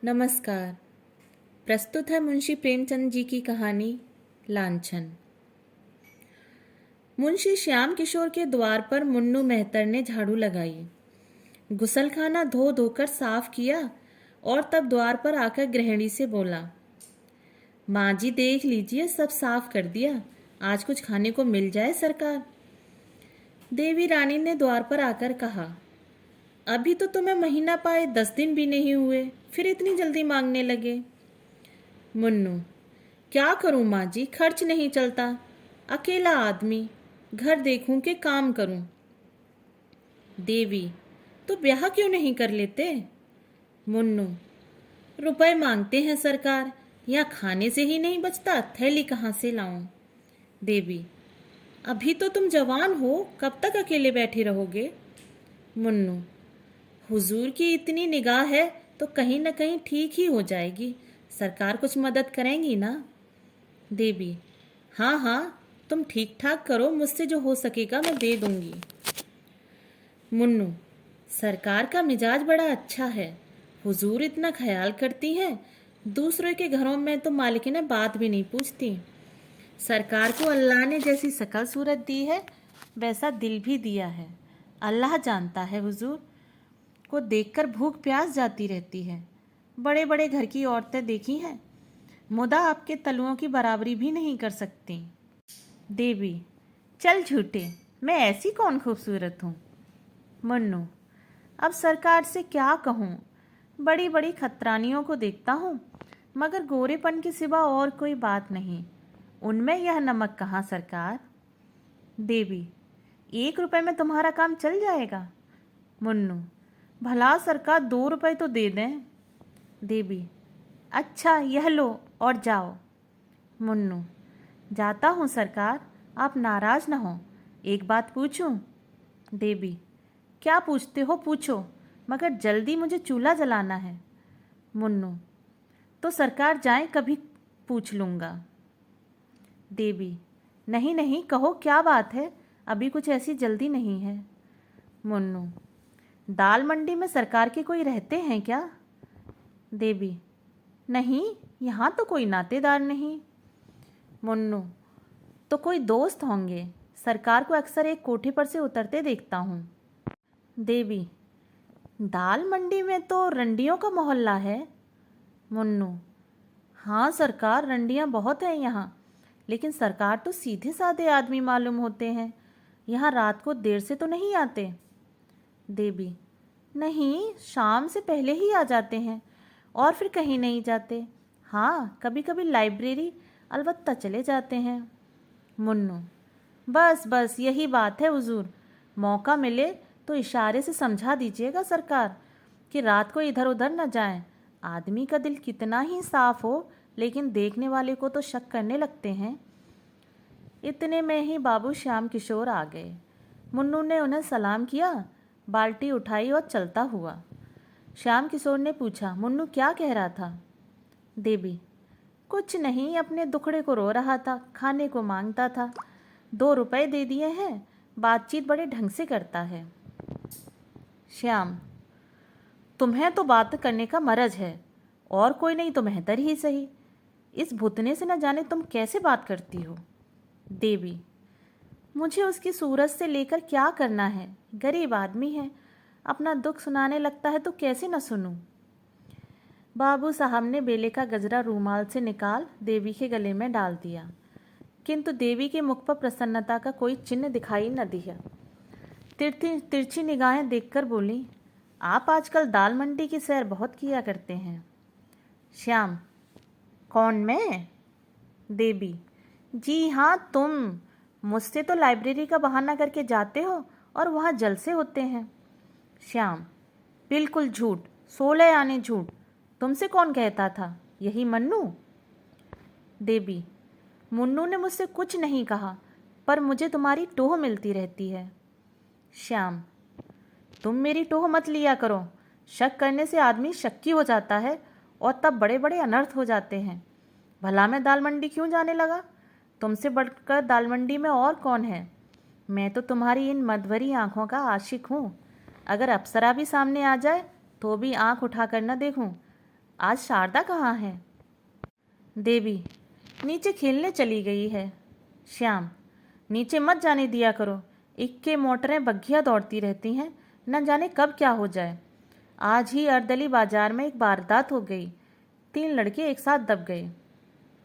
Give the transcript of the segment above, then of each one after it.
नमस्कार। प्रस्तुत है मुंशी प्रेमचंद जी की कहानी लांछन। मुंशी श्याम किशोर के द्वार पर मुन्नू मेहतर ने झाड़ू लगाई, गुसलखाना धो धोकर साफ किया और तब द्वार पर आकर गृहिणी से बोला, माँ जी देख लीजिए, सब साफ कर दिया, आज कुछ खाने को मिल जाए सरकार। देवी रानी ने द्वार पर आकर कहा, अभी तो तुम्हें महीना पाए 10 दिन भी नहीं हुए, फिर इतनी जल्दी मांगने लगे। मुन्नू, क्या करूं माँ जी, खर्च नहीं चलता, अकेला आदमी, घर देखूं कि काम करूं। देवी, तो ब्याह क्यों नहीं कर लेते। मुन्नू, रुपए मांगते हैं सरकार, यहाँ खाने से ही नहीं बचता, थैली कहाँ से लाऊं। देवी, अभी तो तुम जवान हो, कब तक अकेले बैठे रहोगे। मुन्नू, हुजूर की इतनी निगाह है तो कहीं न कहीं ठीक ही हो जाएगी, सरकार कुछ मदद करेंगी ना। देवी, हाँ हाँ, तुम ठीक ठाक करो, मुझसे जो हो सकेगा मैं दे दूंगी। मुन्नू, सरकार का मिजाज बड़ा अच्छा है, हुजूर इतना ख्याल करती हैं, दूसरों के घरों में तो मालिकिन बात भी नहीं पूछती। सरकार को अल्लाह ने जैसी शकल सूरत दी है वैसा दिल भी दिया है, अल्लाह जानता है हुजूर को देखकर भूख प्यास जाती रहती है। बड़े बड़े घर की औरतें देखी हैं, मुदा आपके तलुओं की बराबरी भी नहीं कर सकती। देवी, चल झूठे, मैं ऐसी कौन खूबसूरत हूँ। मुन्नू, अब सरकार से क्या कहूँ, बड़ी बड़ी खतरानियों को देखता हूँ, मगर गोरेपन के सिवा और कोई बात नहीं, उनमें यह नमक कहाँ सरकार। देवी, 1 रुपए में तुम्हारा काम चल जाएगा। मुन्नू, भला सरकार 2 रुपए तो दे दें। देवी, अच्छा यह लो और जाओ। मुन्नू, जाता हूँ सरकार, आप नाराज न हो, एक बात पूछूं। देवी, क्या पूछते हो पूछो, मगर जल्दी मुझे चूल्हा जलाना है। मुन्नू, तो सरकार जाएं, कभी पूछ लूँगा। देवी, नहीं नहीं, कहो क्या बात है, अभी कुछ ऐसी जल्दी नहीं है। मुन्नू, दाल मंडी में सरकार के कोई रहते हैं क्या। देवी, नहीं, यहाँ तो कोई नातेदार नहीं। मुन्नू, तो कोई दोस्त होंगे, सरकार को अक्सर एक कोठे पर से उतरते देखता हूँ। देवी, दाल मंडी में तो रंडियों का मोहल्ला है। मुन्नू, हाँ सरकार, रंडियाँ बहुत हैं यहाँ, लेकिन सरकार तो सीधे साधे आदमी मालूम होते हैं, यहाँ रात को देर से तो नहीं आते। देवी, नहीं, शाम से पहले ही आ जाते हैं और फिर कहीं नहीं जाते, हाँ कभी कभी लाइब्रेरी अलबत्ता चले जाते हैं। मुन्नू, बस बस यही बात है हुजूर, मौका मिले तो इशारे से समझा दीजिएगा सरकार कि रात को इधर उधर न जाएं, आदमी का दिल कितना ही साफ हो लेकिन देखने वाले को तो शक करने लगते हैं। इतने में ही बाबू श्याम किशोर आ गए। मुन्नू ने उन्हें सलाम किया, बाल्टी उठाई और चलता हुआ। श्याम किशोर ने पूछा, मुन्नू क्या कह रहा था। देवी, कुछ नहीं, अपने दुखड़े को रो रहा था, खाने को मांगता था, 2 रुपए दे दिए हैं, बातचीत बड़े ढंग से करता है। श्याम, तुम्हें तो बात करने का मरज है, और कोई नहीं तो मेहतर ही सही, इस भुतने से न जाने तुम कैसे बात करती हो। देवी, मुझे उसकी सूरत से लेकर क्या करना है, गरीब आदमी है, अपना दुख सुनाने लगता है तो कैसे न सुनूं। बाबू साहब ने बेले का गजरा रूमाल से निकाल देवी के गले में डाल दिया, किंतु देवी के मुख पर प्रसन्नता का कोई चिन्ह दिखाई न दिया। तिरछी निगाहें देखकर बोली, आप आजकल दाल मंडी की सैर बहुत किया करते हैं। श्याम, कौन मैं। देवी, जी हाँ तुम, मुझसे तो लाइब्रेरी का बहाना करके जाते हो और वहाँ जलसे होते हैं। श्याम, बिल्कुल झूठ, 16 आने झूठ, तुमसे कौन कहता था, यही मन्नू। देवी, मुन्नू ने मुझसे कुछ नहीं कहा, पर मुझे तुम्हारी टोह मिलती रहती है। श्याम, तुम मेरी टोह मत लिया करो, शक करने से आदमी शक्की हो जाता है और तब बड़े बड़े अनर्थ हो जाते हैं। भला मैं दाल मंडी क्यों जाने लगा, तुमसे बढ़कर दाल मंडी में और कौन है। मैं तो तुम्हारी इन मदभरी आँखों का आशिक हूँ, अगर अप्सरा भी सामने आ जाए तो भी आँख उठाकर न देखूँ, आज शारदा कहाँ है? देवी, नीचे खेलने चली गई है। श्याम, नीचे मत जाने दिया करो, इक्के मोटरें बग्घियाँ दौड़ती रहती हैं, न जाने कब क्या हो जाए। आज ही अर्दली बाजार में एक वारदात हो गई, 3 लड़के एक साथ दब गए।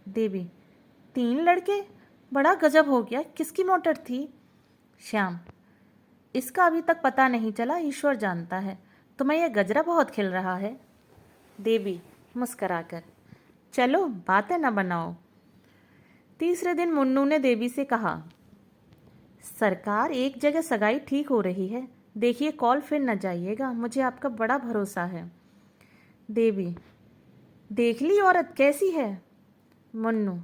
देवी, 3 लड़के? बड़ा गजब हो गया, किसकी मोटर थी? श्याम, इसका अभी तक पता नहीं चला, ईश्वर जानता है। तुम्हें यह गजरा बहुत खिल रहा है। देवी मुस्कराकर, चलो बातें न बनाओ। तीसरे दिन मुन्नू ने देवी से कहा, सरकार, एक जगह सगाई ठीक हो रही है, देखिए कॉल फिर न जाइएगा, मुझे आपका बड़ा भरोसा है। देवी, देख ली औरत कैसी है? मुन्नू,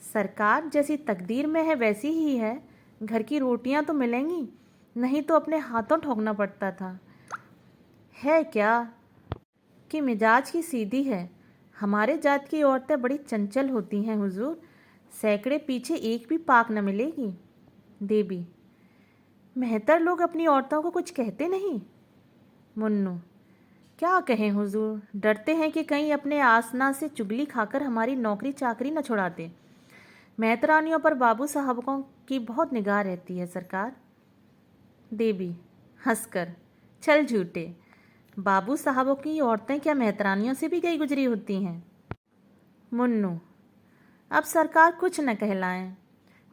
सरकार, जैसी तकदीर में है वैसी ही है। घर की रोटियां तो मिलेंगी, नहीं तो अपने हाथों ठोकना पड़ता था। है क्या कि मिजाज की सीधी है। हमारे जात की औरतें बड़ी चंचल होती हैं हुजूर, सैकड़े पीछे एक भी पाक न मिलेगी। देवी, मेहतर लोग अपनी औरतों को कुछ कहते नहीं? मुन्नू, क्या कहें हुजूर, डरते हैं कि कहीं अपने आसना से चुगली खाकर हमारी नौकरी चाकरी न छुड़ाते। मेहतरानियों पर बाबू साहबों की बहुत निगाह रहती है सरकार। देवी हंसकर, चल झूठे, बाबू साहबों की औरतें क्या मेहतरानियों से भी गई गुजरी होती हैं? मुन्नू, अब सरकार कुछ न कहलाएं,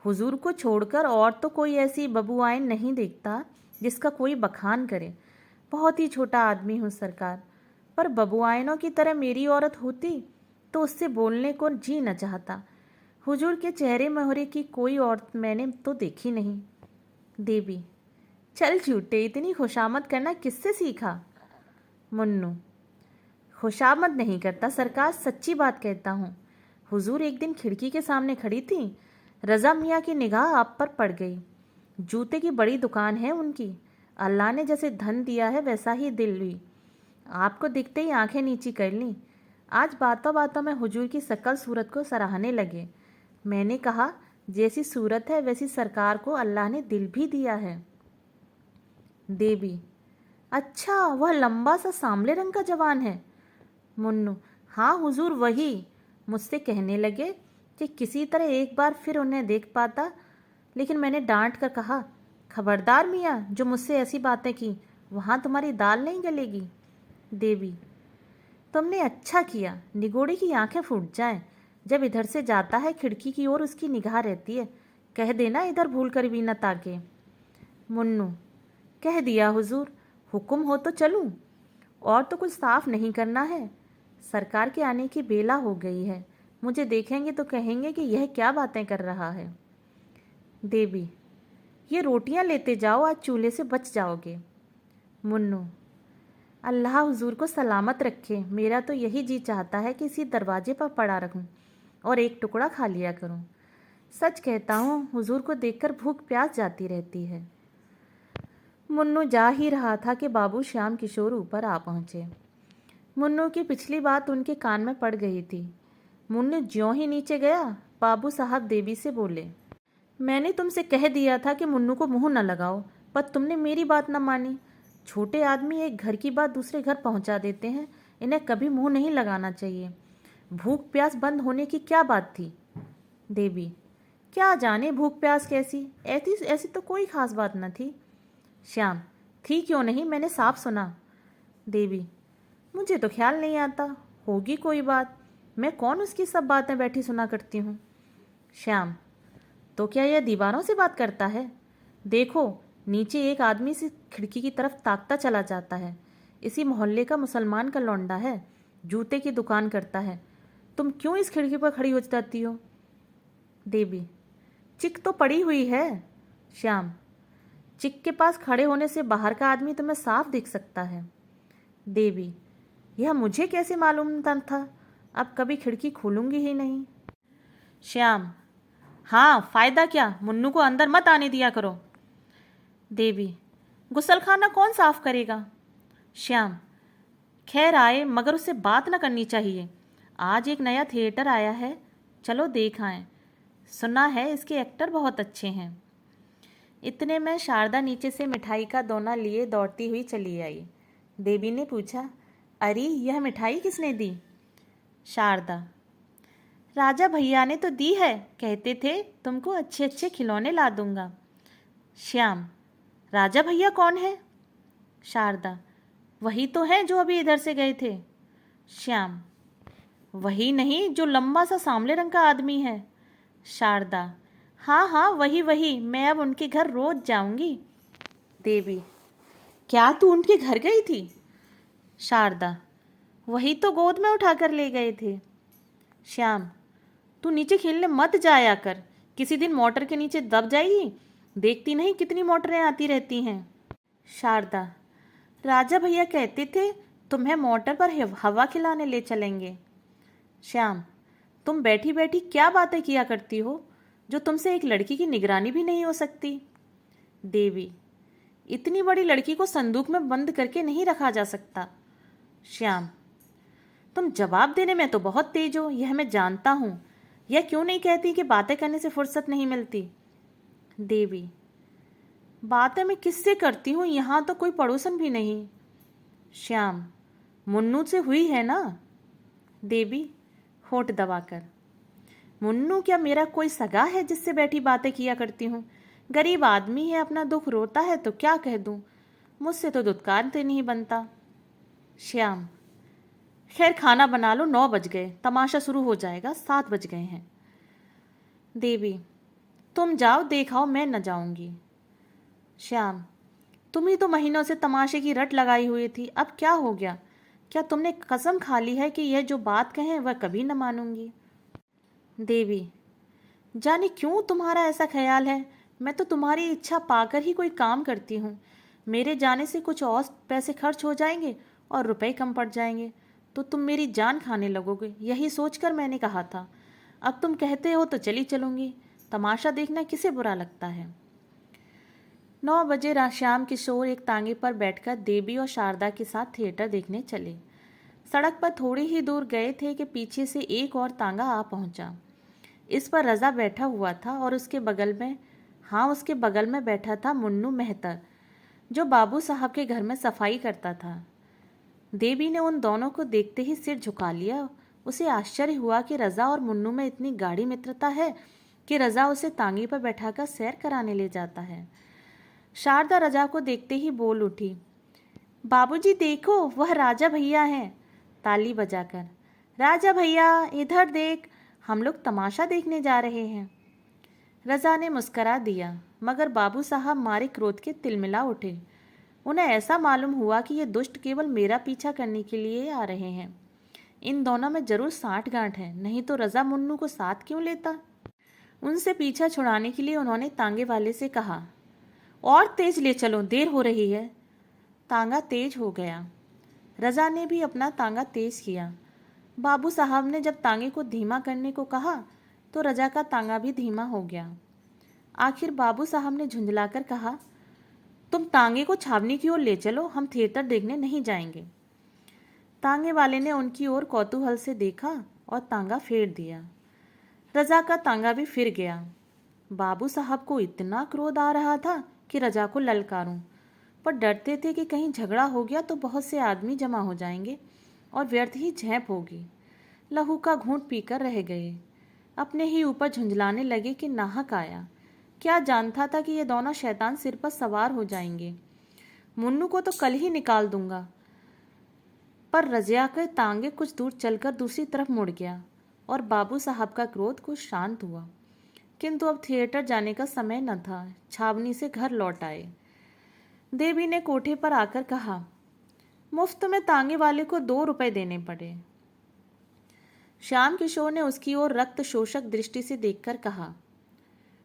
हुजूर को छोड़कर और तो कोई ऐसी बबुआइन नहीं देखता जिसका कोई बखान करे। बहुत ही छोटा आदमी हूँ सरकार, पर बबुआइनों की तरह मेरी औरत होती तो उससे बोलने को जी न चाहता। हुजूर के चेहरे मोहरे की कोई औरत मैंने तो देखी नहीं। देवी, चल झूठे, इतनी खुशामद करना किससे सीखा? मुन्नू, खुशामद नहीं करता सरकार, सच्ची बात कहता हूँ। हुजूर एक दिन खिड़की के सामने खड़ी थी, रज़ा मियाँ की निगाह आप पर पड़ गई। जूते की बड़ी दुकान है उनकी, अल्लाह ने जैसे धन दिया है वैसा ही दिल भी। आपको दिखते ही आंखें नीची कर लीं। आज बातों बातों में हुजूर की शकल सूरत को सराहने लगे। मैंने कहा, जैसी सूरत है वैसी सरकार को अल्लाह ने दिल भी दिया है। देवी, अच्छा, वह लंबा सा सांवले रंग का जवान है? मुन्नू, हाँ हुजूर वही। मुझसे कहने लगे कि किसी तरह एक बार फिर उन्हें देख पाता, लेकिन मैंने डांट कर कहा, खबरदार मियाँ, जो मुझसे ऐसी बातें की, वहाँ तुम्हारी दाल नहीं गलेगी। देवी, तुमने अच्छा किया, निगोड़ी की आंखें फूट जाएं। जब इधर से जाता है खिड़की की ओर उसकी निगाह रहती है, कह देना इधर भूल कर भी न ताके। मुन्नू, कह दिया हुजूर, हुक्म हो तो चलूं? और तो कुछ साफ नहीं करना है, सरकार के आने की बेला हो गई है, मुझे देखेंगे तो कहेंगे कि यह क्या बातें कर रहा है। देवी, ये रोटियां लेते जाओ, आज चूल्हे से बच जाओगे। मुन्नू, अल्लाह हुजूर को सलामत रखे, मेरा तो यही जी चाहता है कि इसी दरवाजे पर पड़ा रहूं और एक टुकड़ा खा लिया करूं। सच कहता हूँ, हुजूर को देखकर भूख प्यास जाती रहती है। मुन्नू जा ही रहा था कि बाबू श्याम किशोर ऊपर आ पहुँचे। मुन्नू की पिछली बात उनके कान में पड़ गई थी। मुन्नू ज्यों ही नीचे गया, बाबू साहब देवी से बोले, मैंने तुमसे कह दिया था कि मुन्नू को मुंह न लगाओ, पर तुमने मेरी बात न मानी। छोटे आदमी एक घर की बात दूसरे घर पहुंचा देते हैं, इन्हें कभी मुंह नहीं लगाना चाहिए। भूख प्यास बंद होने की क्या बात थी? देवी, क्या जाने भूख प्यास कैसी, ऐसी ऐसी तो कोई खास बात न थी। श्याम, थी क्यों नहीं, मैंने साफ सुना। देवी, मुझे तो ख्याल नहीं आता, होगी कोई बात, मैं कौन उसकी सब बातें बैठी सुना करती हूँ। श्याम, तो क्या यह दीवारों से बात करता है? देखो, नीचे एक आदमी से खिड़की की तरफ ताकता चला जाता है। इसी मोहल्ले का मुसलमान का लौंडा है, जूते की दुकान करता है। तुम क्यों इस खिड़की पर खड़ी हो जाती हो? देवी, चिक तो पड़ी हुई है। श्याम, चिक के पास खड़े होने से बाहर का आदमी तुम्हें साफ दिख सकता है। देवी, यह मुझे कैसे मालूम था, अब कभी खिड़की खोलूंगी ही नहीं। श्याम, हाँ, फायदा क्या, मुन्नू को अंदर मत आने दिया करो। देवी, गुसलखाना कौन साफ करेगा? श्याम, खैर आए, मगर उससे बात न करनी चाहिए। आज एक नया थिएटर आया है, चलो देख आएं। सुना है इसके एक्टर बहुत अच्छे हैं। इतने में शारदा नीचे से मिठाई का दोना लिए दौड़ती हुई चली आई। देवी ने पूछा, अरे यह मिठाई किसने दी? शारदा, राजा भैया ने तो दी है, कहते थे तुमको अच्छे अच्छे खिलौने ला दूंगा। श्याम, राजा भैया कौन है? शारदा, वही तो है जो अभी इधर से गए थे। श्याम, वही नहीं जो लंबा सा सांवले रंग का आदमी है। शारदा, हाँ हाँ वही वही, मैं अब उनके घर रोज जाऊंगी। देवी, क्या तू उनके घर गई थी? शारदा, वही तो गोद में उठाकर ले गए थे। श्याम, तू नीचे खेलने मत जाया कर, किसी दिन मोटर के नीचे दब जाएगी, देखती नहीं कितनी मोटरें आती रहती हैं। शारदा, राजा भैया कहते थे तुम्हें मोटर पर हवा खिलाने ले चलेंगे। श्याम, तुम बैठी बैठी क्या बातें किया करती हो जो तुमसे एक लड़की की निगरानी भी नहीं हो सकती। देवी, इतनी बड़ी लड़की को संदूक में बंद करके नहीं रखा जा सकता। श्याम, तुम जवाब देने में तो बहुत तेज हो, यह मैं जानता हूँ। यह क्यों नहीं कहती कि बातें करने से फुर्सत नहीं मिलती। देवी, बातें मैं किससे करती हूँ, यहाँ तो कोई पड़ोसन भी नहीं। श्याम, मुन्नू से हुई है ना। देवी होठ दबाकर, मुन्नू क्या मेरा कोई सगा है जिससे बैठी बातें किया करती हूँ? गरीब आदमी है, अपना दुख रोता है तो क्या कह दूँ, मुझसे तो दुत्कार नहीं बनता। श्याम, खैर खाना बना लो, 9 बज गए, तमाशा शुरू हो जाएगा, 7 बज गए हैं। देवी, तुम जाओ देखाओ, मैं न जाऊंगी। श्याम, तुम ही तो महीनों से तमाशे की रट लगाई हुई थी, अब क्या हो गया? क्या तुमने कसम खा ली है कि यह जो बात कहें वह कभी न मानूंगी? देवी, जाने क्यों तुम्हारा ऐसा ख्याल है, मैं तो तुम्हारी इच्छा पाकर ही कोई काम करती हूँ। मेरे जाने से कुछ और पैसे खर्च हो जाएंगे और रुपए कम पड़ जाएंगे तो तुम मेरी जान खाने लगोगे, यही सोचकर मैंने कहा था। अब तुम कहते हो तो चली चलूँगी, तमाशा देखना किसे बुरा लगता है। 9 बजे श्याम किशोर एक तांगे पर बैठकर देवी और शारदा के साथ थिएटर देखने चले। सड़क पर थोड़ी ही दूर गए थे कि पीछे से एक और तांगा आ पहुंचा। इस पर रजा बैठा हुआ था और उसके बगल में बैठा था मुन्नू मेहतर, जो बाबू साहब के घर में सफाई करता था। देवी ने उन दोनों को देखते ही सिर झुका लिया। उसे आश्चर्य हुआ कि रजा और मुन्नू में इतनी गाढ़ी मित्रता है कि रजा उसे तांगे पर बैठाकर सैर कराने ले जाता है। शारदा रजा को देखते ही बोल उठी, बाबूजी देखो, वह राजा भैया हैं, ताली बजाकर। राजा भैया इधर देख, हम लोग तमाशा देखने जा रहे हैं। रजा ने मुस्करा दिया, मगर बाबू साहब मारे क्रोध के तिलमिला उठे। उन्हें ऐसा मालूम हुआ कि ये दुष्ट केवल मेरा पीछा करने के लिए आ रहे हैं। इन दोनों में जरूर साठगांठ है, नहीं तो रजा मुन्नू को साथ क्यों लेता। उनसे पीछा छुड़ाने के लिए उन्होंने तांगे वाले से कहा, और तेज ले चलो, देर हो रही है। तांगा तेज हो गया। रजा ने भी अपना तांगा तेज किया। बाबू साहब ने जब तांगे को धीमा करने को कहा तो रजा का तांगा भी धीमा हो गया। आखिर बाबू साहब ने झुंझलाकर कहा, तुम तांगे को छावनी की ओर ले चलो, हम थिएटर देखने नहीं जाएंगे। तांगे वाले ने उनकी ओर कौतूहल से देखा और तांगा फेर दिया। रजा का तांगा भी फिर गया। बाबू साहब को इतना क्रोध आ रहा था कि रजा को ललकारूं, पर डरते थे कि कहीं झगड़ा हो गया तो बहुत से आदमी जमा हो जाएंगे और व्यर्थ ही झेप होगी। लहू का घूंट पीकर रह गए। अपने ही ऊपर झुंझलाने लगे कि नाहक आया। क्या जानता था कि ये दोनों शैतान सिर पर सवार हो जाएंगे। मुन्नू को तो कल ही निकाल दूंगा। पर रजिया के तांगे कुछ दूर चलकर दूसरी तरफ मुड़ गया और बाबू साहब का क्रोध कुछ शांत हुआ। किंतु अब थिएटर जाने का समय न था। छावनी से घर लौट आए। देवी ने कोठे पर आकर कहा, मुफ्त में तांगे वाले को 2 रुपए देने पड़े। श्याम किशोर ने उसकी ओर रक्त शोषक दृष्टि से देखकर कहा,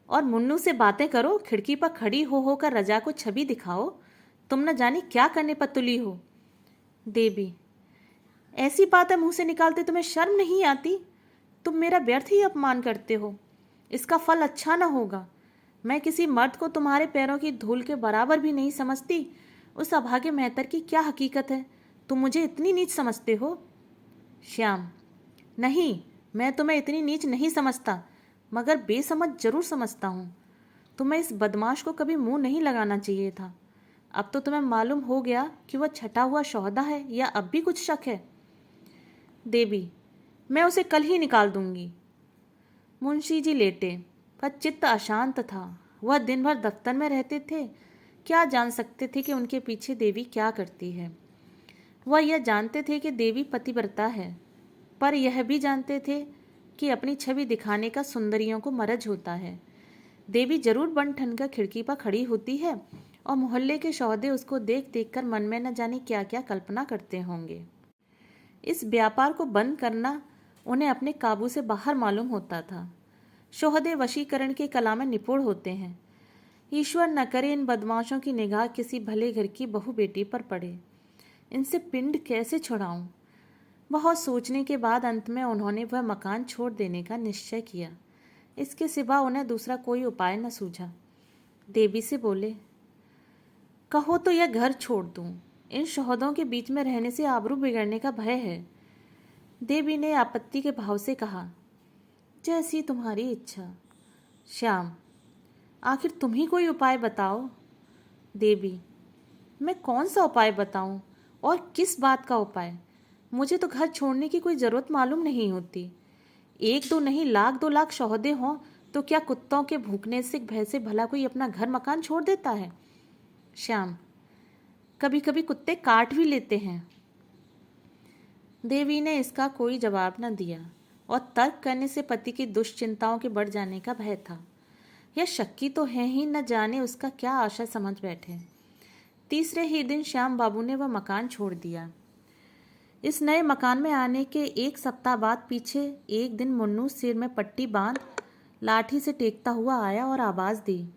और मुन्नू से बातें करो, खिड़की पर खड़ी हो होकर रजा को छवि दिखाओ, तुम न जाने क्या करने पर तुली हो। देवी, ऐसी बातें मुंह से निकालते तुम्हें शर्म नहीं आती? तुम मेरा व्यर्थ ही अपमान करते हो, इसका फल अच्छा न होगा। मैं किसी मर्द को तुम्हारे पैरों की धूल के बराबर भी नहीं समझती। उस अभागे मेहतर की क्या हकीकत है, तुम मुझे इतनी नीच समझते हो? श्याम, नहीं, मैं तुम्हें इतनी नीच नहीं समझता, मगर बेसमझ जरूर समझता हूँ। तुम्हें इस बदमाश को कभी मुंह नहीं लगाना चाहिए था। अब तो तुम्हें मालूम हो गया कि वह छटा हुआ सौदा है या अब भी कुछ शक है? देवी, मैं उसे कल ही निकाल दूंगी। मुंशी जी लेटे, पर चित्त अशांत था। वह दिन भर दफ्तर में रहते थे, क्या जान सकते थे कि उनके पीछे देवी क्या करती है। वह यह जानते थे कि देवी पतिव्रता है, पर यह भी जानते थे कि अपनी छवि दिखाने का सुंदरियों को मरज होता है। देवी जरूर बन ठन कर खिड़की पर खड़ी होती है और मोहल्ले के सौदे उसको देख देख कर मन में न जाने क्या क्या कल्पना करते होंगे। इस व्यापार को बंद करना उन्हें अपने काबू से बाहर मालूम होता था। शोहदे वशीकरण के कला में निपुण होते हैं। ईश्वर न करे इन बदमाशों की निगाह किसी भले घर की बहू बेटी पर पड़े। इनसे पिंड कैसे छुड़ाऊं? बहुत सोचने के बाद अंत में उन्होंने वह मकान छोड़ देने का निश्चय किया। इसके सिवा उन्हें दूसरा कोई उपाय न सूझा। देवी से बोले, कहो तो यह घर छोड़ दूं। इन शोहदों के बीच में रहने से आबरू बिगड़ने का भय है। देवी ने आपत्ति के भाव से कहा, जैसी तुम्हारी इच्छा। श्याम, आखिर तुम ही कोई उपाय बताओ। देवी, मैं कौन सा उपाय बताऊं और किस बात का उपाय? मुझे तो घर छोड़ने की कोई ज़रूरत मालूम नहीं होती। एक दो नहीं, लाख दो लाख शौहदे हों तो क्या कुत्तों के भूखने से भय से भला कोई अपना घर मकान छोड़ देता है? श्याम, कभी कभी कुत्ते काट भी लेते हैं। देवी ने इसका कोई जवाब न दिया और तर्क करने से पति की दुश्चिंताओं के बढ़ जाने का भय था। यह शक्की तो है ही, न जाने उसका क्या आशा समझ बैठे। तीसरे ही दिन श्याम बाबू ने वह मकान छोड़ दिया। इस नए मकान में आने के एक सप्ताह बाद पीछे एक दिन मुन्नू सिर में पट्टी बांध लाठी से टेकता हुआ आया और आवाज़ दी।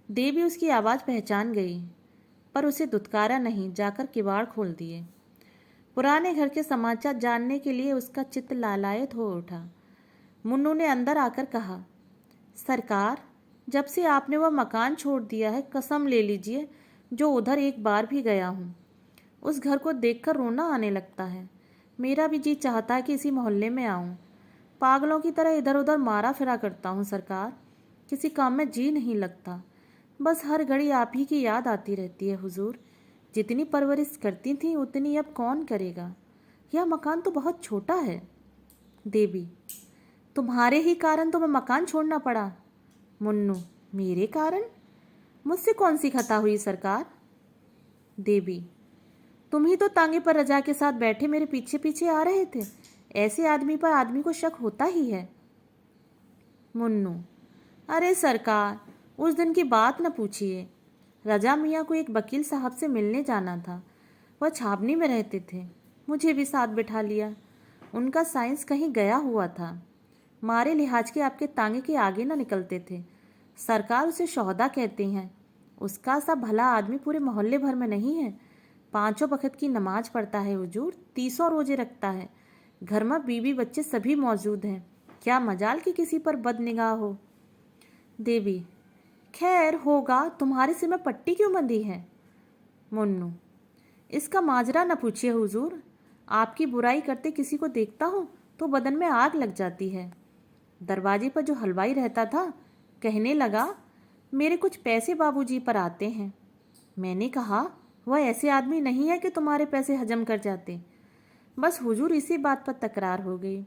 देवी उसकी आवाज़ पहचान गई, पर उसे दुत्कारा नहीं, जाकर किवाड़ खोल दिए। पुराने घर के समाचार जानने के लिए उसका चित्त लालायित हो उठा। मुन्नू ने अंदर आकर कहा, सरकार, जब से आपने वह मकान छोड़ दिया है, कसम ले लीजिए जो उधर एक बार भी गया हूँ, उस घर को देखकर रोना आने लगता है। मेरा भी जी चाहता है कि इसी मोहल्ले में आऊं। पागलों की तरह इधर उधर मारा फिरा करता हूं सरकार, किसी काम में जी नहीं लगता। बस हर घड़ी आप ही की याद आती रहती है हुजूर। जितनी परवरिश करती थी उतनी अब कौन करेगा। यह मकान तो बहुत छोटा है। देवी, तुम्हारे ही कारण तो मैं मकान छोड़ना पड़ा। मुन्नू, मेरे कारण? मुझसे कौन सी खता हुई सरकार? देवी, तुम ही तो तांगे पर रजा के साथ बैठे मेरे पीछे पीछे आ रहे थे। ऐसे आदमी पर आदमी को शक होता ही है। मुन्नू, अरे सरकार, उस दिन की बात न पूछिए। रजा मियाँ को एक वकील साहब से मिलने जाना था। वह छावनी में रहते थे, मुझे भी साथ बिठा लिया। उनका साइंस कहीं गया हुआ था। मारे लिहाज के आपके तांगे के आगे न निकलते थे। सरकार उसे शौहदा कहते हैं। उसका सा भला आदमी पूरे मोहल्ले भर में नहीं है। 5 वक्त की नमाज पढ़ता है हुजूर, 30 रोजे रखता है। घर में बीवी बच्चे सभी मौजूद हैं। क्या मजाल कि किसी पर बदनिगाह हो। देवी, खैर होगा, तुम्हारे सिर में पट्टी क्यों बंधी है? मुन्नू, इसका माजरा न पूछिए हुजूर। आपकी बुराई करते किसी को देखता हूँ तो बदन में आग लग जाती है। दरवाजे पर जो हलवाई रहता था कहने लगा, मेरे कुछ पैसे बाबूजी पर आते हैं। मैंने कहा, वह ऐसे आदमी नहीं है कि तुम्हारे पैसे हजम कर जाते। बस हुजूर इसी बात पर तकरार हो गई।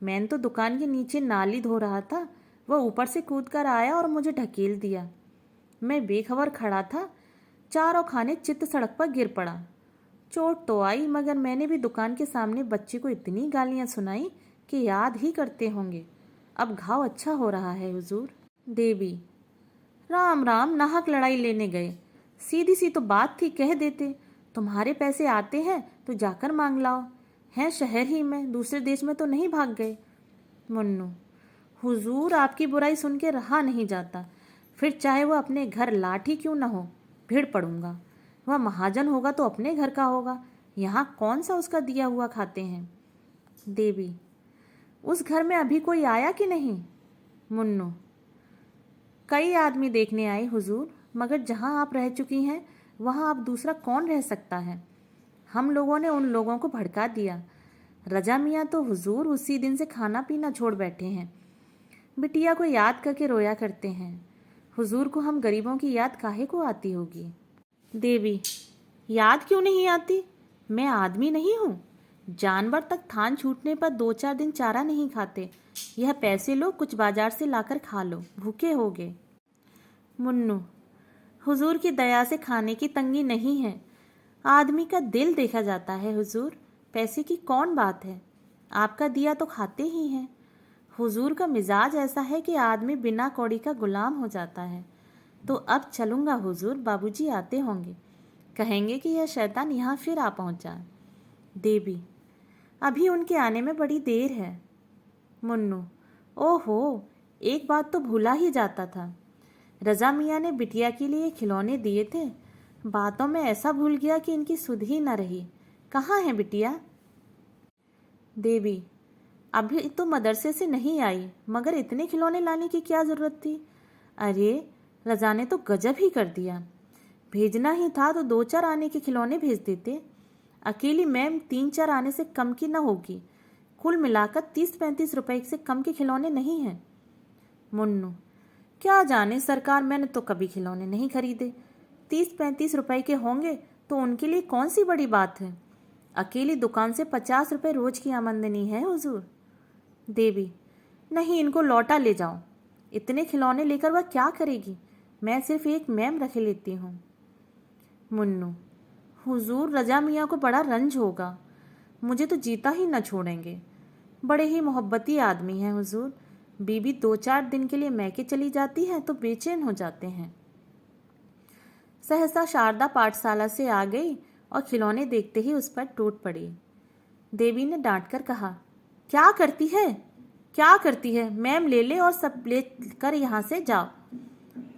मैंने तो दुकान के नीचे नाली धो रहा था, वह ऊपर से कूद कर आया और मुझे ढकेल दिया। मैं बेखबर खड़ा था, चारों खाने चित्त सड़क पर गिर पड़ा। चोट तो आई, मगर मैंने भी दुकान के सामने बच्चे को इतनी गालियां सुनाई कि याद ही करते होंगे। अब घाव अच्छा हो रहा है हुजूर। देवी, राम राम, नाहक लड़ाई लेने गए। सीधी सी तो बात थी, कह देते तुम्हारे पैसे आते हैं तो जाकर मांग लाओ। हैं शहर ही में, दूसरे देश में तो नहीं भाग गए। मुन्नू, हुजूर आपकी बुराई सुन के रहा नहीं जाता। फिर चाहे वह अपने घर लाठी क्यों न हो, भीड़ पड़ूंगा। वह महाजन होगा तो अपने घर का होगा, यहाँ कौन सा उसका दिया हुआ खाते हैं। देवी, उस घर में अभी कोई आया कि नहीं? मुन्नू, कई आदमी देखने आए हुजूर, मगर जहाँ आप रह चुकी हैं वहाँ अब दूसरा कौन रह सकता है। हम लोगों ने उन लोगों को भड़का दिया। रजा मियाँ तो हुजूर उसी दिन से खाना पीना छोड़ बैठे हैं। बिटिया को याद करके रोया करते हैं। हुजूर को हम गरीबों की याद काहे को आती होगी। देवी, याद क्यों नहीं आती? मैं आदमी नहीं हूँ? जानवर तक थान छूटने पर 2-4 दिन चारा नहीं खाते। यह पैसे लो, कुछ बाजार से लाकर खा लो, भूखे होगे। मुन्नू, हुजूर की दया से खाने की तंगी नहीं है। आदमी का दिल देखा जाता है हुजूर, पैसे की कौन बात है। आपका दिया तो खाते ही हैं। हुजूर का मिजाज ऐसा है कि आदमी बिना कौड़ी का गुलाम हो जाता है। तो अब चलूँगा हुजूर, बाबूजी आते होंगे, कहेंगे कि यह शैतान यहाँ फिर आ पहुँचा। देवी, अभी उनके आने में बड़ी देर है। मुन्नू, ओहो, एक बात तो भूला ही जाता था। रज़ा मियाँ ने बिटिया के लिए खिलौने दिए थे। बातों में ऐसा भूल गया कि इनकी सुध ही न रही। कहाँ है बिटिया? देवी, अभी तो मदरसे से नहीं आई, मगर इतने खिलौने लाने की क्या ज़रूरत थी? अरे, रज़ा ने तो गजब ही कर दिया। भेजना ही था तो 2-4 आने के खिलौने भेज देते। अकेली मैम 3-4 आने से कम की न होगी। कुल मिलाकर 30-35 रुपए से कम के खिलौने नहीं हैं। मुन्नू, क्या जाने सरकार, मैंने तो कभी खिलौने नहीं खरीदे। 30-35 रुपए के होंगे तो उनके लिए कौन सी बड़ी बात है। अकेली दुकान से 50 रुपए रोज की आमदनी है हुजूर। देवी, नहीं, इनको लौटा ले जाओ। इतने खिलौने लेकर वह क्या करेगी? मैं सिर्फ एक मैम रख लेती हूँ। मुन्नू, हुजूर, रजा मियाँ को बड़ा रंज होगा। मुझे तो जीता ही न छोड़ेंगे। बड़े ही मोहब्बती आदमी हैं हुजूर। बीबी 2-4 दिन के लिए मैके चली जाती है तो बेचैन हो जाते हैं। सहसा शारदा पाठशाला से आ गई और खिलौने देखते ही उस पर टूट पड़ी। देवी ने डांट कर कहा, क्या करती है, क्या करती है? मैम ले ले और सब ले कर यहाँ से जाओ।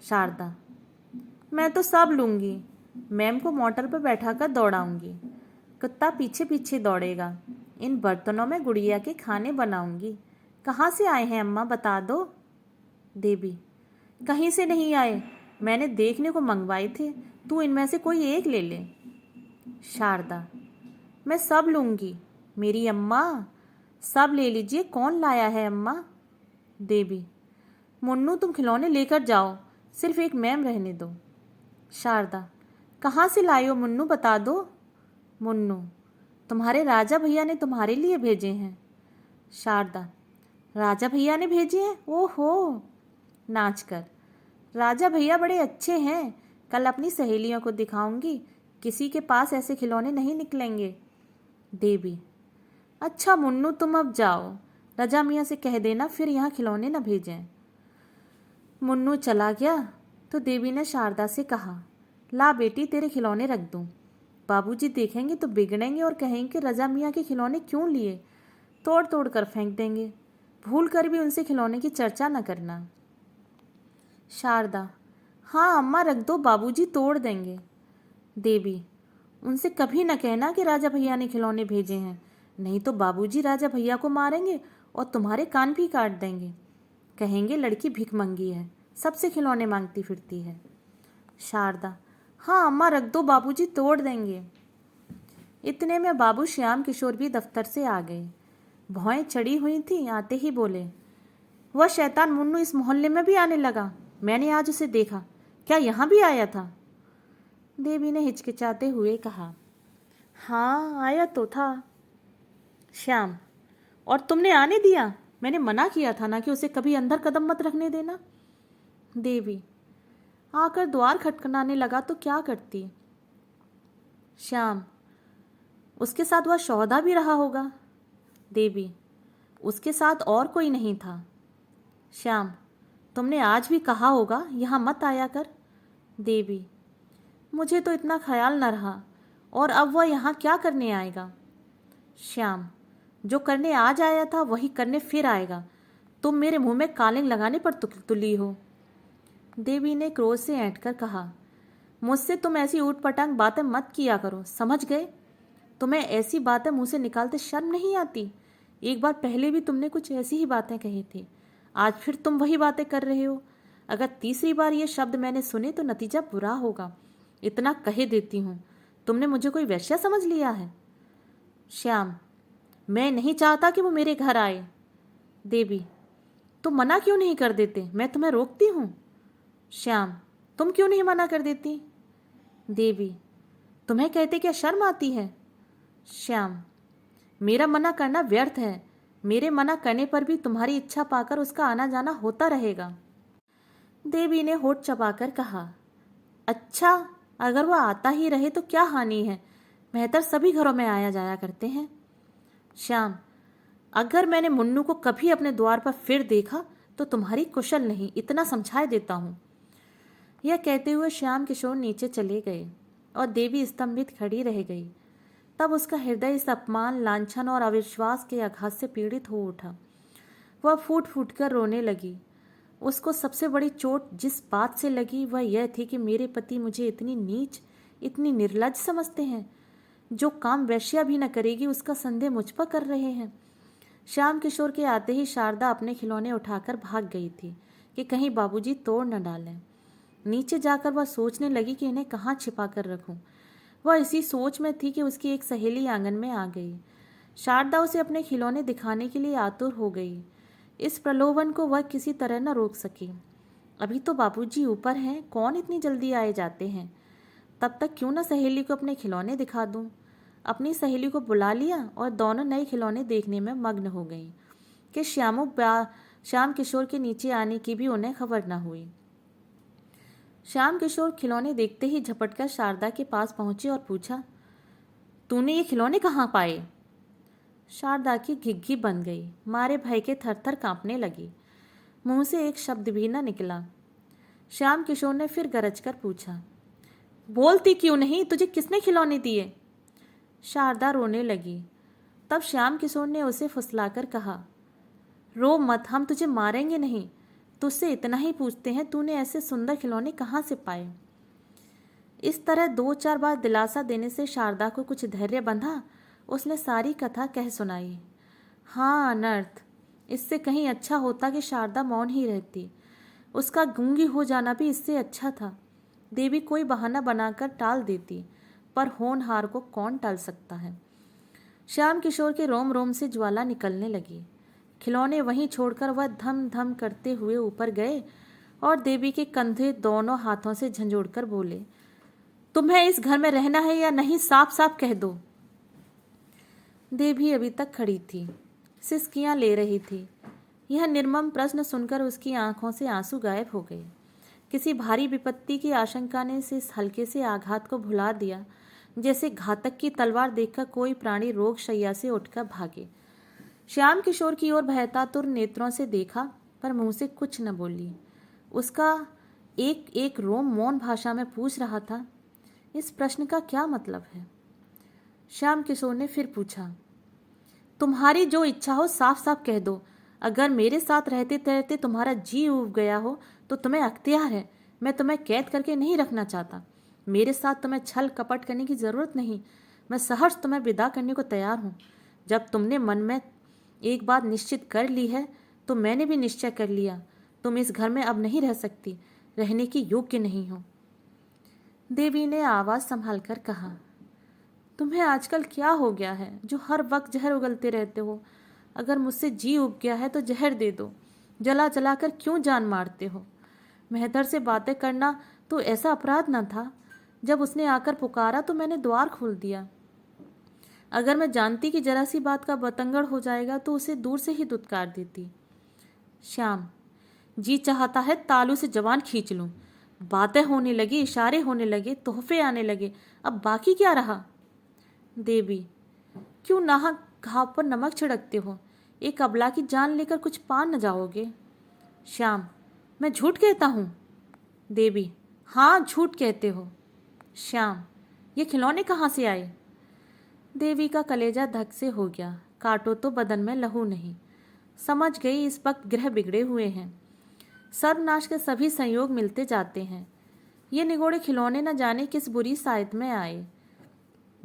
शारदा, मैं तो सब लूँगी। मैम को मोटर पर बैठा कर दौड़ाऊँगी। कुत्ता पीछे पीछे दौड़ेगा। इन बर्तनों में गुड़िया के खाने बनाऊँगी। कहाँ से आए हैं अम्मा, बता दो। देवी, कहीं से नहीं आए, मैंने देखने को मंगवाए थे। तू इनमें से कोई एक ले ले। शारदा, मैं सब लूँगी मेरी अम्मा, सब ले लीजिए। कौन लाया है अम्मा? देवी, मुन्नू, तुम खिलौने लेकर जाओ, सिर्फ एक मैम रहने दो। शारदा, कहाँ से लाए हो मुन्नू, बता दो। मुन्नू, तुम्हारे राजा भैया ने तुम्हारे लिए भेजे हैं। शारदा, राजा भैया ने भेजे हैं? ओहो। नाच कर, राजा भैया बड़े अच्छे हैं, कल अपनी सहेलियों को दिखाऊंगी, किसी के पास ऐसे खिलौने नहीं निकलेंगे। देवी, अच्छा मुन्नू, तुम अब जाओ, रजा मियाँ से कह देना फिर यहाँ खिलौने न भेजें। मुन्नू चला गया तो देवी ने शारदा से कहा, ला बेटी, तेरे खिलौने रख दूँ। बाबूजी देखेंगे तो बिगड़ेंगे और कहेंगे कि रजा मियाँ के खिलौने क्यों लिए, तोड़ तोड़ कर फेंक देंगे। भूल कर भी उनसे खिलौने की चर्चा न करना। शारदा, हाँ अम्मा रख दो, बाबूजी तोड़ देंगे। देवी, उनसे कभी न कहना कि राजा भैया ने खिलौने भेजे हैं, नहीं तो बाबूजी राजा भैया को मारेंगे और तुम्हारे कान भी काट देंगे। कहेंगे लड़की भिखमंगी है, सबसे खिलौने मांगती फिरती है। शारदा, हाँ अम्मा रख दो, बाबूजी तोड़ देंगे। इतने में बाबू श्याम किशोर भी दफ्तर से आ गए। भौएं चढ़ी हुई थी, आते ही बोले, वह शैतान मुन्नू इस मोहल्ले में भी आने लगा, मैंने आज उसे देखा। क्या यहाँ भी आया था? देवी ने हिचकिचाते हुए कहा, हाँ आया तो था। श्याम, और तुमने आने दिया? मैंने मना किया था ना कि उसे कभी अंदर कदम मत रखने देना। देवी, आकर द्वार खटखटाने लगा तो क्या करती? श्याम, उसके साथ वह सौदा भी रहा होगा। देवी, उसके साथ और कोई नहीं था। श्याम, तुमने आज भी कहा होगा यहाँ मत आया कर। देवी, मुझे तो इतना ख्याल न रहा, और अब वह यहाँ क्या करने आएगा? श्याम, जो करने आज आया था वही करने फिर आएगा। तुम मेरे मुंह में कालिंग लगाने पर तुली हो। देवी ने क्रोध से ऐंठ कर कहा, मुझसे तुम ऐसी ऊट पटांग बातें मत किया करो, समझ गए? तुम्हें ऐसी बातें मुंह से निकालते शर्म नहीं आती? एक बार पहले भी तुमने कुछ ऐसी ही बातें कही थी, आज फिर तुम वही बातें कर रहे हो। अगर तीसरी बार ये शब्द मैंने सुने तो नतीजा बुरा होगा, इतना कहे देती हूँ। तुमने मुझे कोई वैश्या समझ लिया है? श्याम, मैं नहीं चाहता कि वो मेरे घर आए। देवी, तुम मना क्यों नहीं कर देते? मैं तुम्हें रोकती हूँ। श्याम, तुम क्यों नहीं मना कर देती? देवी, तुम्हें कहते क्या शर्म आती है? श्याम, मेरा मना करना व्यर्थ है। मेरे मना करने पर भी तुम्हारी इच्छा पाकर उसका आना जाना होता रहेगा। देवी ने होठ चबाकर कहा, अच्छा, अगर वह आता ही रहे तो क्या हानि है? मेहतर सभी घरों में आया जाया करते हैं। श्याम, अगर मैंने मुन्नू को कभी अपने द्वार पर फिर देखा तो तुम्हारी कुशल नहीं, इतना समझाए देता हूँ। यह कहते हुए श्याम किशोर नीचे चले गए और देवी स्तंभित खड़ी रह गई। तब उसका हृदय इस अपमान, लांछन और अविश्वास के आघात से पीड़ित हो उठा। वह फूट फूट कर रोने लगी। उसको सबसे बड़ी चोट जिस बात से लगी वह यह थी कि मेरे पति मुझे इतनी नीच, इतनी निर्लज्ज समझते हैं। जो काम वेश्या भी न करेगी उसका संदेह मुझ पर कर रहे हैं। श्याम किशोर के आते ही शारदा अपने खिलौने उठाकर भाग गई थी कि कहीं बाबूजी तोड़ न डालें। नीचे जाकर वह सोचने लगी कि इन्हें कहाँ छिपा कर रखूं। वह इसी सोच में थी कि उसकी एक सहेली आंगन में आ गई। शारदा उसे अपने खिलौने दिखाने के लिए आतुर हो गई। इस प्रलोभन को वह किसी तरह न रोक सकी। अभी तो बाबूजी ऊपर हैं, कौन इतनी जल्दी आए जाते हैं। तब तक क्यों न सहेली को अपने खिलौने दिखा दूं। अपनी सहेली को बुला लिया और दोनों नए खिलौने देखने में मग्न हो गईं कि श्याम किशोर के नीचे आने की भी उन्हें खबर न हुई। श्याम किशोर खिलौने देखते ही झपटकर शारदा के पास पहुंचे और पूछा, तूने ये खिलौने कहाँ पाए? शारदा की घिघी बन गई, मारे भय के थरथर कांपने लगी। मुंह से एक शब्द भी न निकला। श्याम किशोर ने फिर गरज कर पूछा, बोलती क्यों नहीं? तुझे किसने खिलौने दिए? शारदा रोने लगी। तब श्याम किशोर ने उसे फुसलाकर कहा, रो मत, हम तुझे मारेंगे नहीं। तुझसे इतना ही पूछते हैं, तूने ऐसे सुंदर खिलौने कहाँ से पाए? इस तरह 2-4 बार दिलासा देने से शारदा को कुछ धैर्य बंधा। उसने सारी कथा कह सुनाई। हाँ, अनर्थ, इससे कहीं अच्छा होता कि शारदा मौन ही रहती। उसका गूंगी हो जाना भी इससे अच्छा था। देवी कोई बहाना बनाकर टाल देती, पर होनहार को कौन टाल सकता है। श्याम किशोर के रोम रोम से ज्वाला निकलने लगी। खिलौने वहीं छोड़कर वह धम धम करते हुए ऊपर गए और देवी के कंधे दोनों हाथों से झंझोड़कर बोले, तुम्हें इस घर में रहना है या नहीं, साफ साफ कह दो। देवी अभी तक खड़ी थी, सिसकियां ले रही थी। यह निर्मम प्रश्न सुनकर उसकी आंखों से आंसू गायब हो गए। किसी भारी विपत्ति की आशंका ने इस हल्के से आघात को भुला दिया, जैसे घातक की तलवार देखकर कोई प्राणी रोग शैया से उठकर भागे। श्याम किशोर की ओर भयतातुर नेत्रों से देखा, पर मुंह से कुछ न बोली। उसका एक एक रोम मौन भाषा में पूछ रहा था, इस प्रश्न का क्या मतलब है? श्याम किशोर ने फिर पूछा, तुम्हारी जो इच्छा हो साफ साफ कह दो। अगर मेरे साथ रहते रहते तुम्हारा जी उब गया हो तो तुम्हें अख्तियार है। मैं तुम्हें कैद करके नहीं रखना चाहता। मेरे साथ तुम्हें छल कपट करने की ज़रूरत नहीं। मैं सहर्ष तुम्हें विदा करने को तैयार हूँ। जब तुमने मन में एक बात निश्चित कर ली है तो मैंने भी निश्चय कर लिया। तुम इस घर में अब नहीं रह सकती, रहने की योग्य नहीं हो। देवी ने आवाज़ संभाल कर कहा, तुम्हें आजकल क्या हो गया है जो हर वक्त जहर उगलते रहते हो? अगर मुझसे जी उब गया है तो जहर दे दो। जला जला कर क्यों जान मारते हो? मेहतर से बातें करना तो ऐसा अपराध न था। जब उसने आकर पुकारा तो मैंने द्वार खोल दिया। अगर मैं जानती कि जरा सी बात का बतंगड़ हो जाएगा तो उसे दूर से ही दुत्कार देती। श्याम, जी चाहता है तालू से जवान खींच लूं। बातें होने लगी, इशारे होने लगे, तोहफे आने लगे, अब बाकी क्या रहा? देवी, क्यों नाहक घाव पर नमक छिड़कते हो? एक अबला की जान लेकर कुछ पा न जाओगे? श्याम, मैं झूठ कहता हूँ? देवी, हाँ, झूठ कहते हो। श्याम, ये खिलौने कहाँ से आए? देवी का कलेजा धक से हो गया। काटो तो बदन में लहू नहीं। समझ गई इस वक्त ग्रह बिगड़े हुए हैं। सर्वनाश के सभी संयोग मिलते जाते हैं। ये निगोड़े खिलौने न जाने किस बुरी सायत में आए।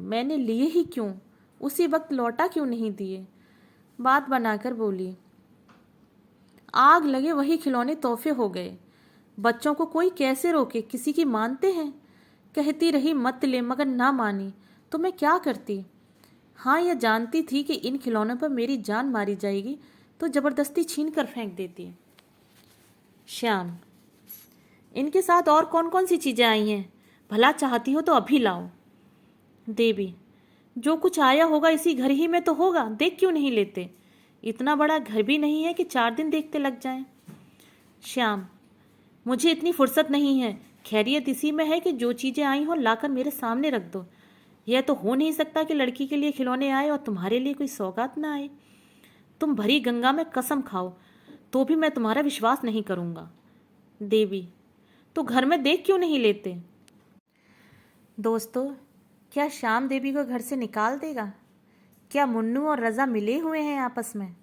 मैंने लिए ही क्यों? उसी वक्त लौटा क्यों नहीं दिए? बात बनाकर बोली, आग लगे वही खिलौने तोहफे हो गए। बच्चों को कोई कैसे रोके? किसी की मानते हैं? कहती रही मत ले, मगर ना मानी तो मैं क्या करती? हाँ, यह जानती थी कि इन खिलौनों पर मेरी जान मारी जाएगी तो जबरदस्ती छीन कर फेंक देती। श्याम, इनके साथ और कौन कौन सी चीज़ें आई हैं? भला चाहती हो तो अभी लाओ। देवी, जो कुछ आया होगा इसी घर ही में तो होगा, देख क्यों नहीं लेते? इतना बड़ा घर भी नहीं है कि 4 दिन देखते लग जाएं। श्याम, मुझे इतनी फुर्सत नहीं है। खैरियत इसी में है कि जो चीज़ें आई हों लाकर मेरे सामने रख दो। यह तो हो नहीं सकता कि लड़की के लिए खिलौने आए और तुम्हारे लिए कोई सौगात ना आए। तुम भरी गंगा में कसम खाओ तो भी मैं तुम्हारा विश्वास नहीं करूँगा। देवी, तो घर में देख क्यों नहीं लेते? दोस्तों, क्या श्याम देवी को घर से निकाल देगा? क्या मुन्नू और रज़ा मिले हुए हैं आपस में?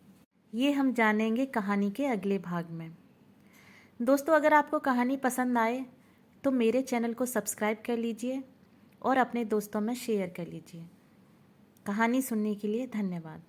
ये हम जानेंगे कहानी के अगले भाग में। दोस्तों, अगर आपको कहानी पसंद आए तो मेरे चैनल को सब्सक्राइब कर लीजिए और अपने दोस्तों में शेयर कर लीजिए। कहानी सुनने के लिए धन्यवाद।